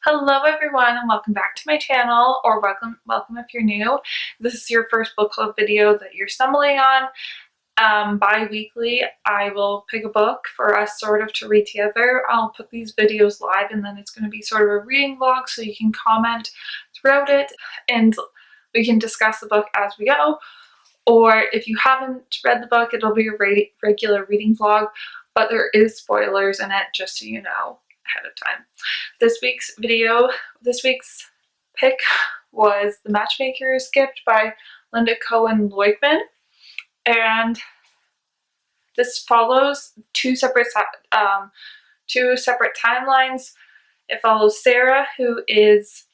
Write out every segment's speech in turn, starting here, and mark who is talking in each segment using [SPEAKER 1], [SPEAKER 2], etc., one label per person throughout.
[SPEAKER 1] Hello everyone and welcome back to my channel, or welcome if you're new. This is your first book club video that you're stumbling on. Bi-weekly I will pick a book for us sort of to read together. I'll put these videos live and then it's going to be sort of a reading vlog so you can comment throughout it and we can discuss the book as we go. Or if you haven't read the book, it'll be a regular reading vlog, but there is spoilers in it just so you know ahead of time. This week's pick was The Matchmaker's Gift by Lynda Cohen Loigman, and this follows two separate timelines. It follows Sarah, who is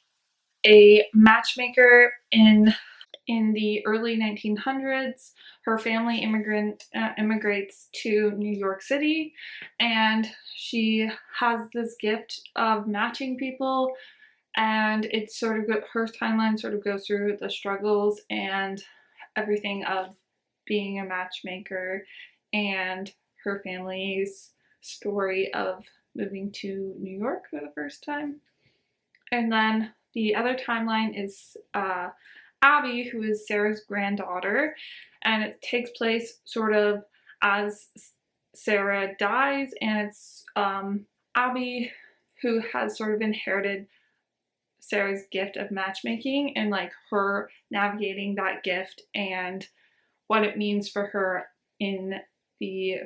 [SPEAKER 1] a matchmaker in the early 1900s. Her family immigrates to New York City, and she has this gift of matching people, and it's sort of her timeline sort of goes through the struggles and everything of being a matchmaker and her family's story of moving to New York for the first time. And then the other timeline is Abby, who is Sarah's granddaughter, and it takes place sort of as Sarah dies, and it's Abby who has sort of inherited Sarah's gift of matchmaking and like her navigating that gift and what it means for her in the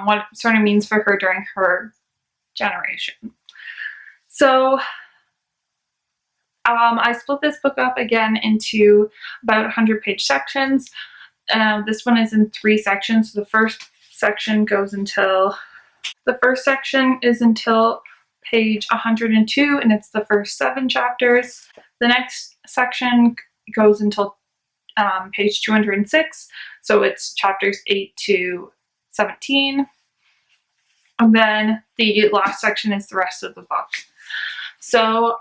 [SPEAKER 1] what it sort of means for her during her generation. So I split this book up again into about 100-page sections. This one is in 3 sections. So the first section is until page 102, and it's the first 7 chapters. The next section goes until page 206, so it's chapters 8 to 17. And then the last section is the rest of the book. So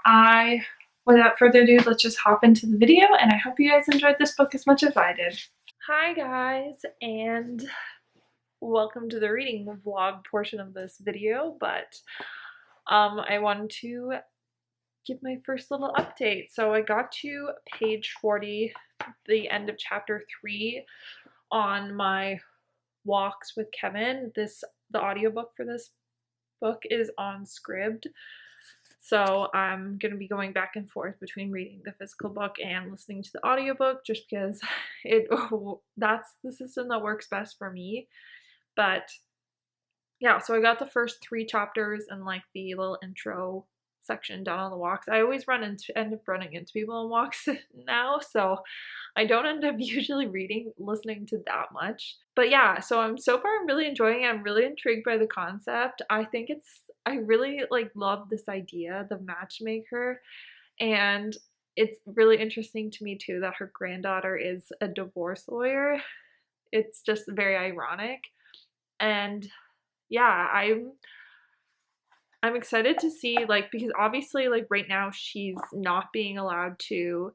[SPEAKER 1] without further ado, let's just hop into the video, and I hope you guys enjoyed this book as much as I did. Hi guys, and welcome to the reading vlog portion of this video, but I wanted to give my first little update. So I got to page 40, the end of chapter 3, on my walks with Kevin. The audiobook for this book is on Scribd. So I'm going to be going back and forth between reading the physical book and listening to the audiobook just because that's the system that works best for me. But yeah, so I got the first 3 chapters and like the little intro section done on the walks. I always end up running into people on walks now, so I don't end up usually listening to that much. But yeah, so I'm really enjoying it. I'm really intrigued by the concept. I really like love this idea, the matchmaker, and it's really interesting to me too that her granddaughter is a divorce lawyer. It's just very ironic. And yeah, I'm excited to see, like, because obviously like right now she's not being allowed to,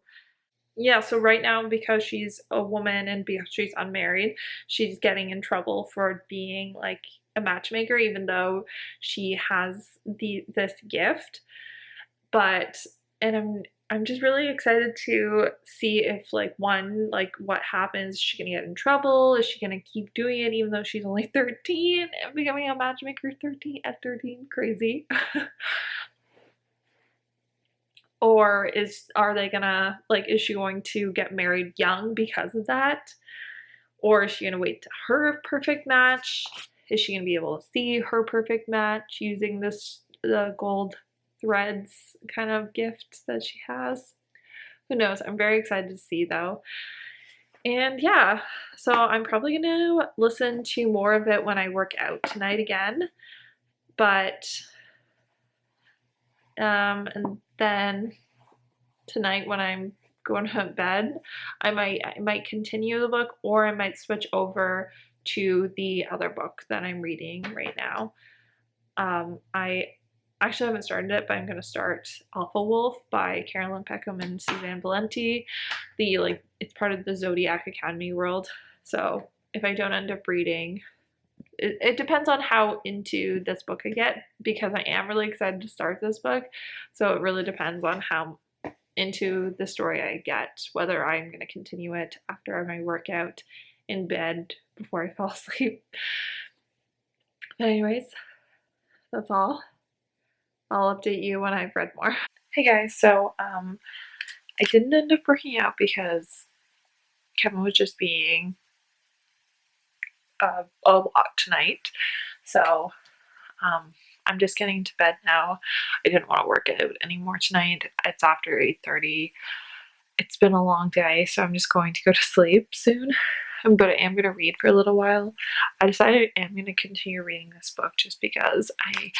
[SPEAKER 1] so right now because she's a woman and because she's unmarried, she's getting in trouble for being like a matchmaker even though she has this gift. And I'm just really excited to see if like what happens. Is she gonna get in trouble? Is she gonna keep doing it even though she's only 13 and becoming a matchmaker at 13? Crazy. Or is she going to get married young because of that? Or is she gonna wait to her perfect match? Is she gonna be able to see her perfect match using the gold threads kind of gift that she has? Who knows? I'm very excited to see though. And yeah, so I'm probably gonna listen to more of it when I work out tonight again. But and then tonight when I'm going to bed, I might continue the book, or I might switch over to the other book that I'm reading right now. I actually haven't started it, but I'm going to start Alpha Wolf by Carolyn Peckham and Suzanne Valenti. It's part of the Zodiac Academy world. So if I don't end up reading
[SPEAKER 2] it depends on how into this book I get, because I am really excited to start this book. So it really depends on how into the story I get, whether I'm going to continue it after my workout in bed before I fall asleep. But anyways, that's all. I'll update you when I've read more.
[SPEAKER 1] Hey guys, so I didn't end up working out because Kevin was just being a lot tonight. So I'm just getting to bed now. I didn't want to work out anymore tonight. It's after 8:30. It's been a long day, so I'm just going to go to sleep soon. But I am going to read for a little while. I decided I am going to continue reading this book just because I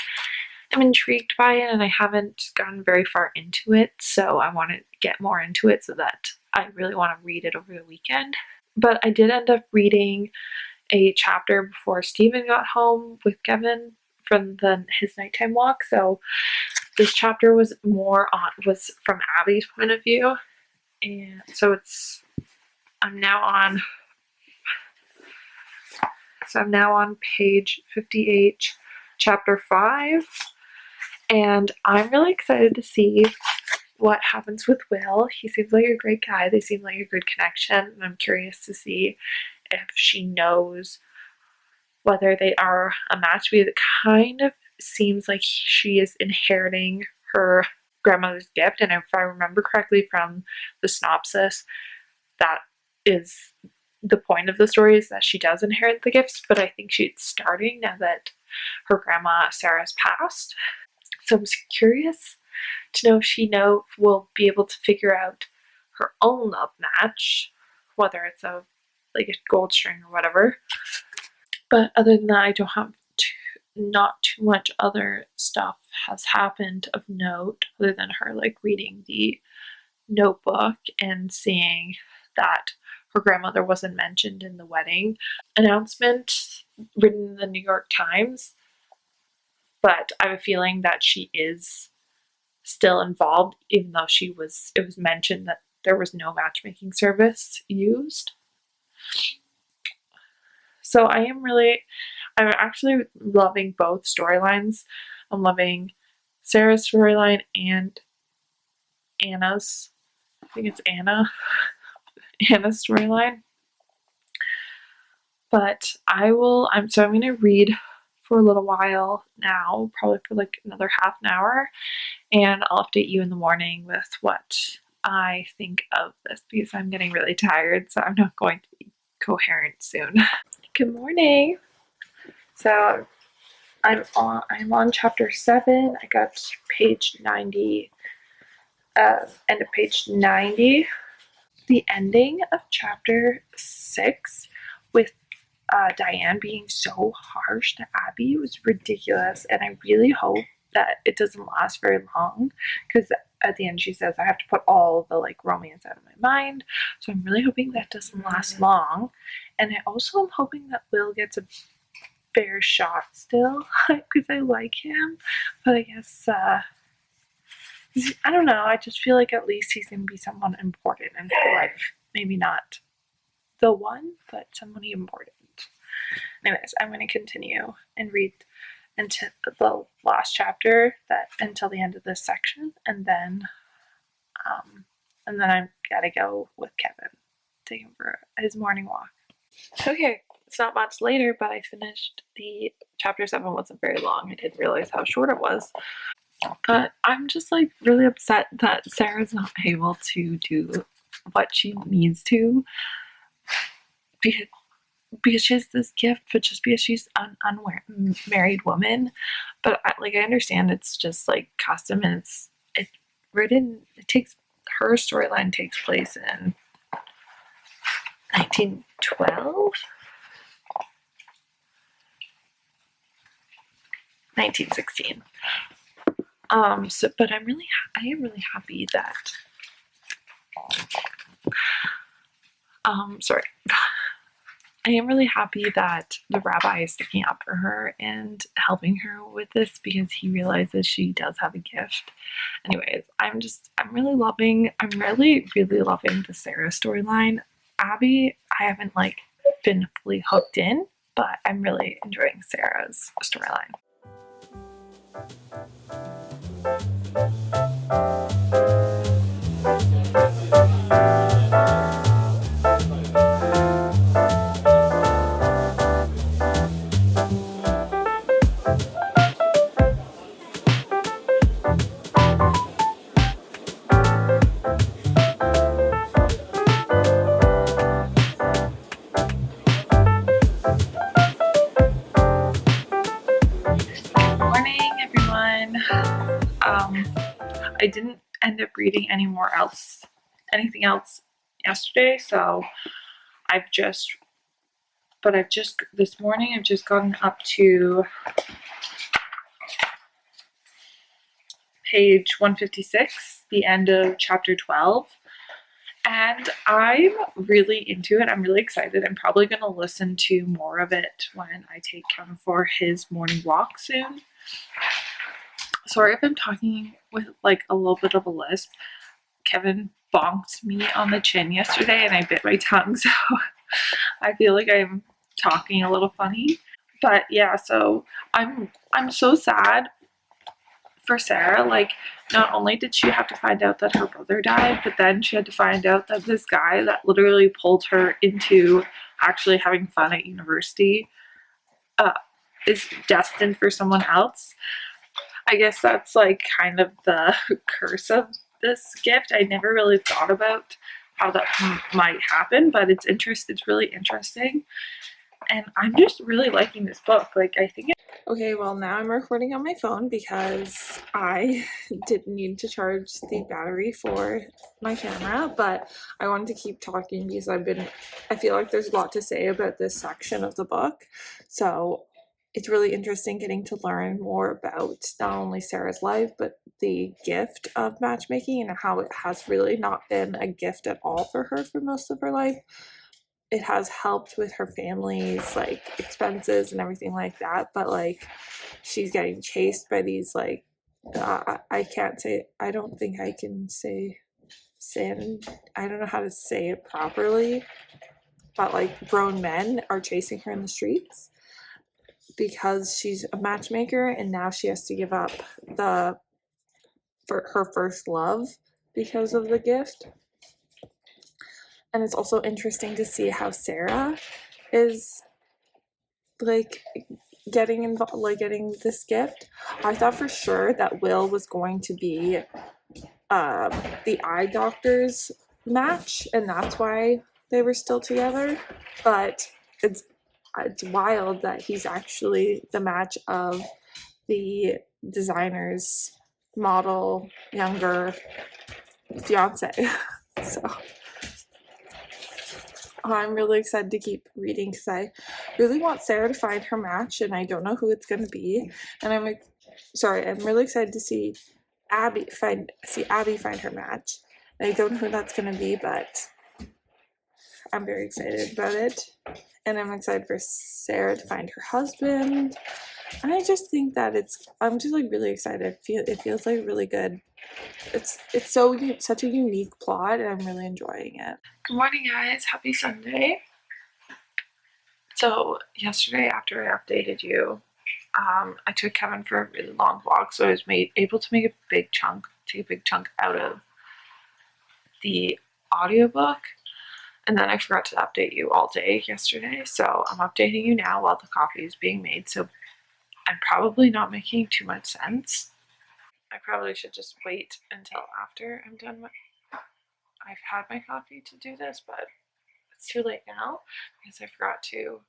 [SPEAKER 1] am intrigued by it and I haven't gotten very far into it, so I want to get more into it so that I really want to read it over the weekend. But I did end up reading a chapter before Stephen got home with Kevin from his nighttime walk. So this chapter was from Abby's point of view, and so I'm now on page 58, chapter 5, and I'm really excited to see what happens with Will. He seems like a great guy. They seem like a good connection, and I'm curious to see if she knows whether they are a match, because it kind of seems like she is inheriting her grandmother's gift, and if I remember correctly from the synopsis, that is the point of the story, is that she does inherit the gifts, but I think she's starting now that her grandma Sarah's passed. So I'm curious to know if she will be able to figure out her own love match, whether it's a gold string or whatever. But other than that, I don't have not too much other stuff has happened of note other than her reading the notebook and seeing that her grandmother wasn't mentioned in the wedding announcement written in the New York Times. But I have a feeling that she is still involved, even though it was mentioned that there was no matchmaking service used. So I'm actually loving both storylines. I'm loving Sarah's storyline and Anna's, I think it's Anna's storyline. But I'm going to read for a little while now, probably for another half an hour, and I'll update you in the morning with what I think of this, because I'm getting really tired, so I'm not going to be coherent soon. Good morning. So I'm on chapter 7. I got page 90, end of page 90. The ending of chapter 6 with Diane being so harsh to Abby was ridiculous, and I really hope that it doesn't last very long, because at the end she says I have to put all the romance out of my mind, so I'm really hoping that doesn't last long. And I also am hoping that Will gets a fair shot still, because I like him, but I guess I don't know, I just feel like at least he's going to be someone important in her life. Maybe not the one, but somebody important. Anyways, I'm going to continue and read until the last chapter, until the end of this section, and then I've got to go with Kevin, take him for his morning walk. Okay, it's not much later, but I finished the chapter 7. Wasn't very long. I didn't realize how short it was. But I'm just really upset that Sarah's not able to do what she needs to, because she has this gift, but just because she's an unmarried woman. But I understand it's just custom, and it's written. Her storyline takes place in 1912, 1916. But I am really happy that. Sorry. I am really happy that the rabbi is sticking up for her and helping her with this, because he realizes she does have a gift. Anyways, I'm really loving the Sarah storyline. Abby, I haven't been fully hooked in, but I'm really enjoying Sarah's storyline. Morning, everyone. I didn't end up reading anything else yesterday, so this morning I've just gotten up to page 156, the end of chapter 12, and I'm really into it. I'm really excited. I'm probably going to listen to more of it when I take Kevin for his morning walk soon. Sorry if I'm talking with like a little bit of a lisp. Kevin bonked me on the chin yesterday and I bit my tongue, so I feel like I'm talking a little funny. But yeah, so I'm so sad for Sarah. Like, not only did she have to find out that her brother died, but then she had to find out that this guy that literally pulled her into actually having fun at university is destined for someone else. I guess that's like kind of the curse of this gift. I never really thought about how that might happen, but it's really interesting, and I'm just really liking this book. Like, I think
[SPEAKER 2] Okay, well, now I'm recording on my phone because I didn't need to charge the battery for my camera, but I wanted to keep talking because I feel like there's a lot to say about this section of the book. So it's really interesting getting to learn more about not only Sarah's life, but the gift of matchmaking and how it has really not been a gift at all for her for most of her life. It has helped with her family's like expenses and everything like that, but like she's getting chased by these like I can't say, I don't think I can say sin, I don't know how to say it properly, but like grown men are chasing her in the streets because she's a matchmaker, and now she has to give up for her first love because of the gift. And it's also interesting to see how Sarah is like getting involved, like getting this gift. I thought for sure that Will was going to be the eye doctor's match, and that's why they were still together. But it's wild that he's actually the match of the designer's model younger fiance. So I'm really excited to keep reading because I really want Sarah to find her match, and I don't know who it's going to be. And I'm really excited to see Abby find her match. And I don't know who that's going to be, but I'm very excited about it. And I'm excited for Sarah to find her husband. And I just think that I'm just like really excited. It feels like really good. It's such a unique plot, and I'm really enjoying it.
[SPEAKER 1] Good morning, guys. Happy Sunday. So yesterday, after I updated you, I took Kevin for a really long walk, so I was able to take a big chunk out of the audiobook, and then I forgot to update you all day yesterday, so I'm updating you now while the coffee is being made, so I'm probably not making too much sense. I probably should just wait until after I'm done I've had my coffee to do this, but it's too late now because I forgot to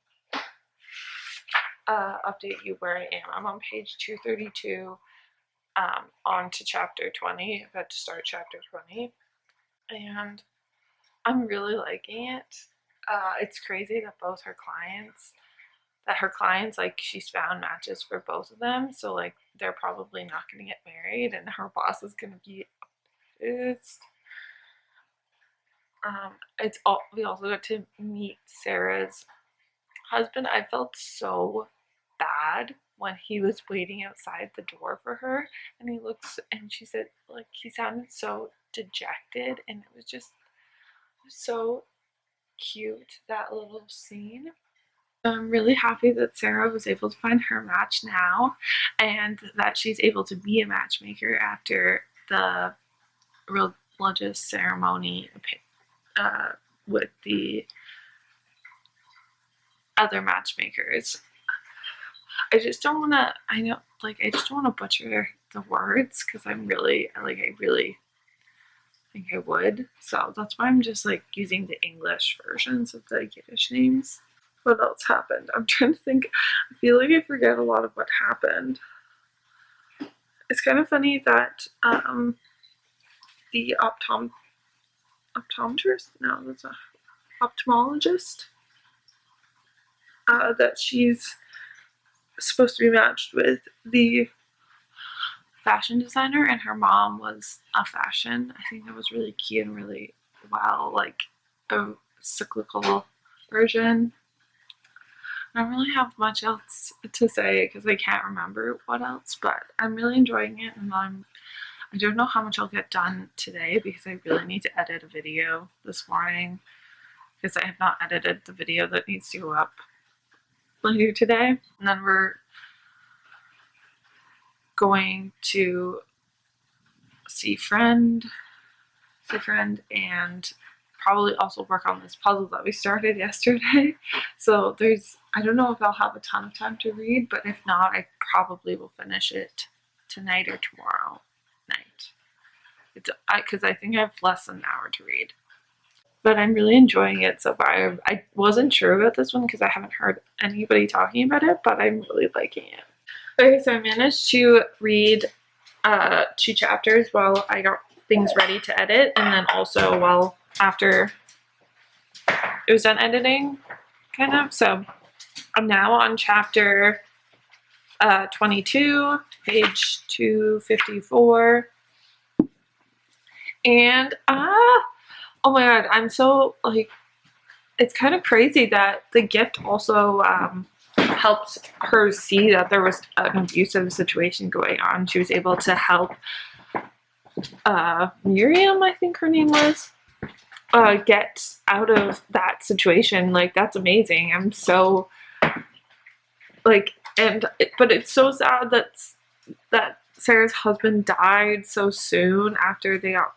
[SPEAKER 1] update you where I am. I'm on page 232, on to chapter 20, about to start chapter 20, and I'm really liking it. It's crazy that her clients, like, she's found matches for both of them, so like they're probably not going to get married, and her boss is going to be pissed. We also got to meet Sarah's husband. I felt so bad when he was waiting outside the door for her, and she said, like, he sounded so dejected, and it was so cute, that little scene. I'm really happy that Sarah was able to find her match now, and that she's able to be a matchmaker after the religious ceremony with the other matchmakers. I just don't want to, I just don't want to butcher the words because I really think I would. So that's why I'm just like using the English versions of the Yiddish names. What else happened? I'm trying to think. I feel like I forget a lot of what happened. It's kind of funny that the optometrist, no, that's a ophthalmologist, that she's supposed to be matched with the fashion designer, and her mom was a fashion. I think that was really cute and really well, like a cyclical version. I don't really have much else to say because I can't remember what else, but I'm really enjoying it, and I don't know how much I'll get done today because I really need to edit a video this morning because I have not edited the video that needs to go up later today. And then we're going to see friend and probably also work on this puzzle that we started yesterday. So I don't know if I'll have a ton of time to read, but if not, I probably will finish it tonight or tomorrow night. Because I think I have less than an hour to read. But I'm really enjoying it so far. I wasn't sure about this one because I haven't heard anybody talking about it, but I'm really liking it. Okay, so I managed to read 2 chapters while I got things ready to edit, and then also while after it was done editing, kind of. So I'm now on chapter 22, page 254, and oh my god, I'm so like, it's kind of crazy that the gift also helped her see that there was an abusive situation going on. She was able to help Miriam, I think her name was, get out of that situation. Like, that's amazing. I'm so like, but it's so sad that Sarah's husband died so soon after they got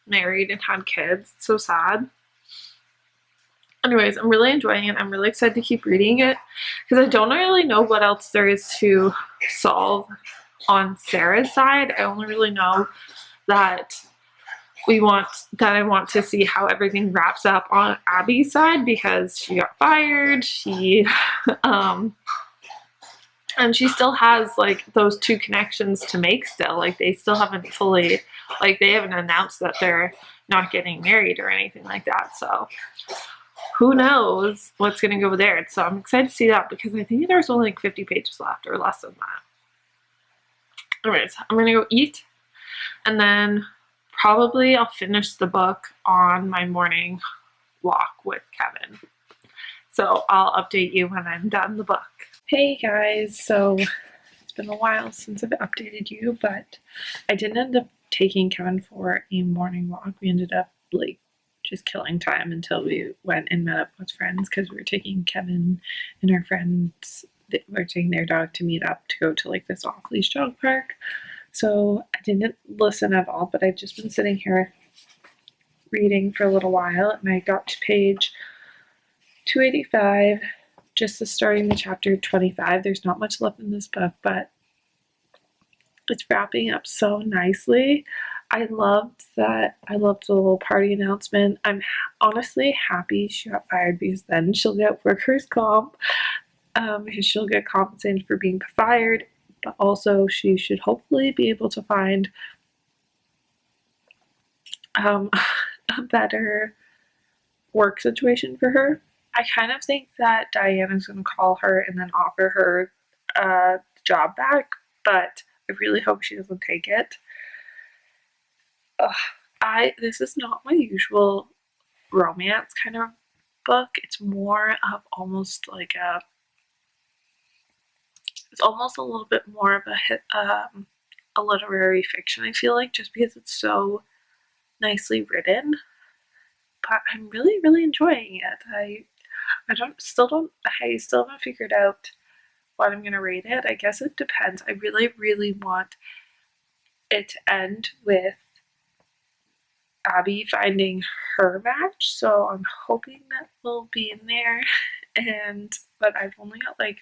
[SPEAKER 1] married and had kids. It's so sad. Anyways, I'm really enjoying it. I'm really excited to keep reading it because I don't really know what else there is to solve on Sarah's side. I only really know that I want to see how everything wraps up on Abby's side because she got fired. She and she still has like those 2 connections to make still. Like, they still haven't fully, like, they haven't announced that they're not getting married or anything like that. So who knows what's going to go there. So I'm excited to see that because I think there's only like 50 pages left or less than that. Anyways, I'm going to go eat, and then probably I'll finish the book on my morning walk with Kevin. So I'll update you when I'm done the book. Hey guys, so it's been a while since I've updated you, but I didn't end up taking Kevin for a morning walk. We ended up like just killing time until we went and met up with friends because we were taking Kevin and our friends, they were taking their dog to meet up to go to like this off-leash dog park. So I didn't listen at all, but I've just been sitting here reading for a little while, and I got to page 285, just starting the chapter 25. There's not much left in this book, but it's wrapping up so nicely. I loved that. I loved the little party announcement. I'm honestly happy she got fired because then she'll get workers' comp, because she'll get compensated for being fired, but also she should hopefully be able to find a better work situation for her. I kind of think that Diana's going to call her and then offer her the job back, but I really hope she doesn't take it. This is not my usual romance kind of book. It's more of almost like it's almost a little bit more of a literary fiction, I feel like, just because it's so nicely written. But I'm really, really enjoying it. I still haven't figured out what I'm gonna rate it. I guess it depends. I really want it to end with Abby finding her match, so I'm hoping that will be in there. But I've only got like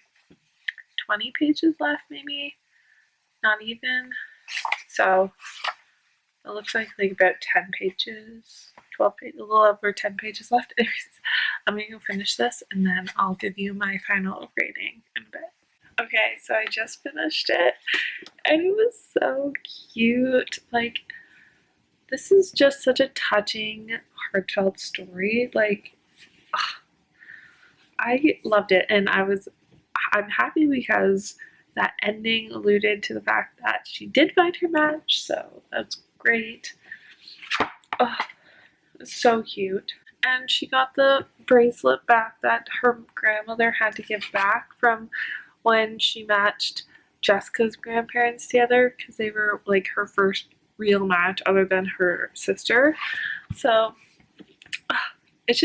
[SPEAKER 1] 20 pages left, maybe, not even. So it looks like about 10 pages, 12 pages, a little over 10 pages left. Anyways, I'm gonna go finish this and then I'll give you my final rating in a bit. Okay, so I just finished it and it was so cute. Like, this is just such a touching, heartfelt story. Like, I loved it, and I'm happy because that ending alluded to the fact that she did find her match, so that's great. Oh, it's so cute. And she got the bracelet back that her grandmother had to give back from when she matched Jessica's grandparents together, because they were like her first real match other than her sister. So it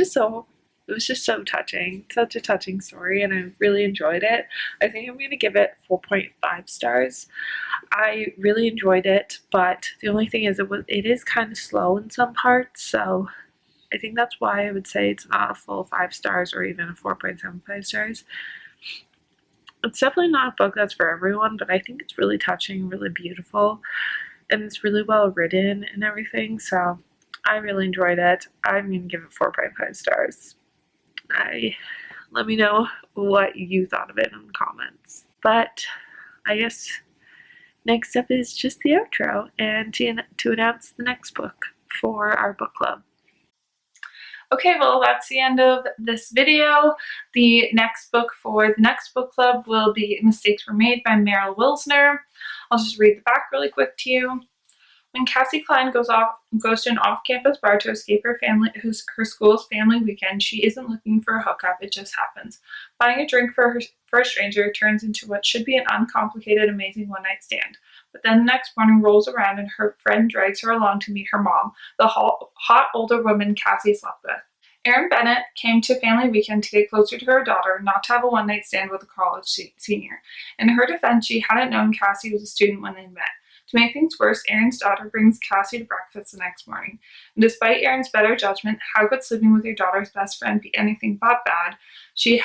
[SPEAKER 1] was just so touching, such a touching story, and I really enjoyed it. I think I'm going to give it 4.5 stars. I really enjoyed it, but the only thing is it is kind of slow in some parts, so I think that's why I would say it's not a full 5 stars or even a 4.75 stars. It's definitely not a book that's for everyone, but I think it's really touching, really beautiful, and it's really well written and everything, so I really enjoyed it. I'm going to give it 4.5 stars. Let me know what you thought of it in the comments. But I guess next up is just the outro and to announce the next book for our book club. Okay, well, that's the end of this video. The next book for the next book club will be Mistakes Were Made by Meryl Wilsner. I'll just read the back really quick to you. When Cassie Klein goes to an off-campus bar to escape her school's family weekend, she isn't looking for a hookup, it just happens. Buying a drink for a stranger turns into what should be an uncomplicated, amazing one-night stand. But then the next morning rolls around and her friend drags her along to meet her mom, the hot older woman Cassie slept with. Erin Bennett came to family weekend to get closer to her daughter, not to have a one-night stand with a college senior. In her defense, she hadn't known Cassie was a student when they met. To make things worse, Erin's daughter brings Cassie to breakfast the next morning. And despite Erin's better judgment, how could sleeping with your daughter's best friend be anything but bad? She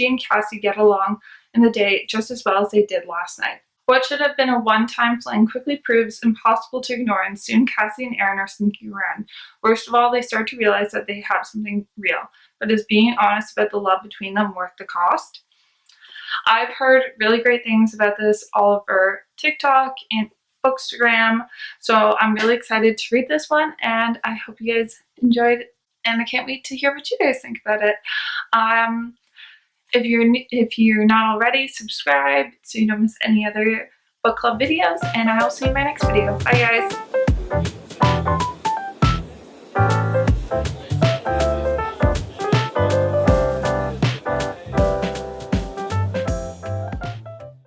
[SPEAKER 1] and Cassie get along in the day just as well as they did last night. What should have been a one-time fling quickly proves impossible to ignore, and soon Cassie and Erin are sneaking around. Worst of all, they start to realize that they have something real. But is being honest about the love between them worth the cost? I've heard really great things about this all over TikTok and Bookstagram, so I'm really excited to read this one, and I hope you guys enjoyed it, and I can't wait to hear what you guys think about it. If you're not already, subscribe so you don't miss any other book club videos, and I will see you in my next video. Bye guys!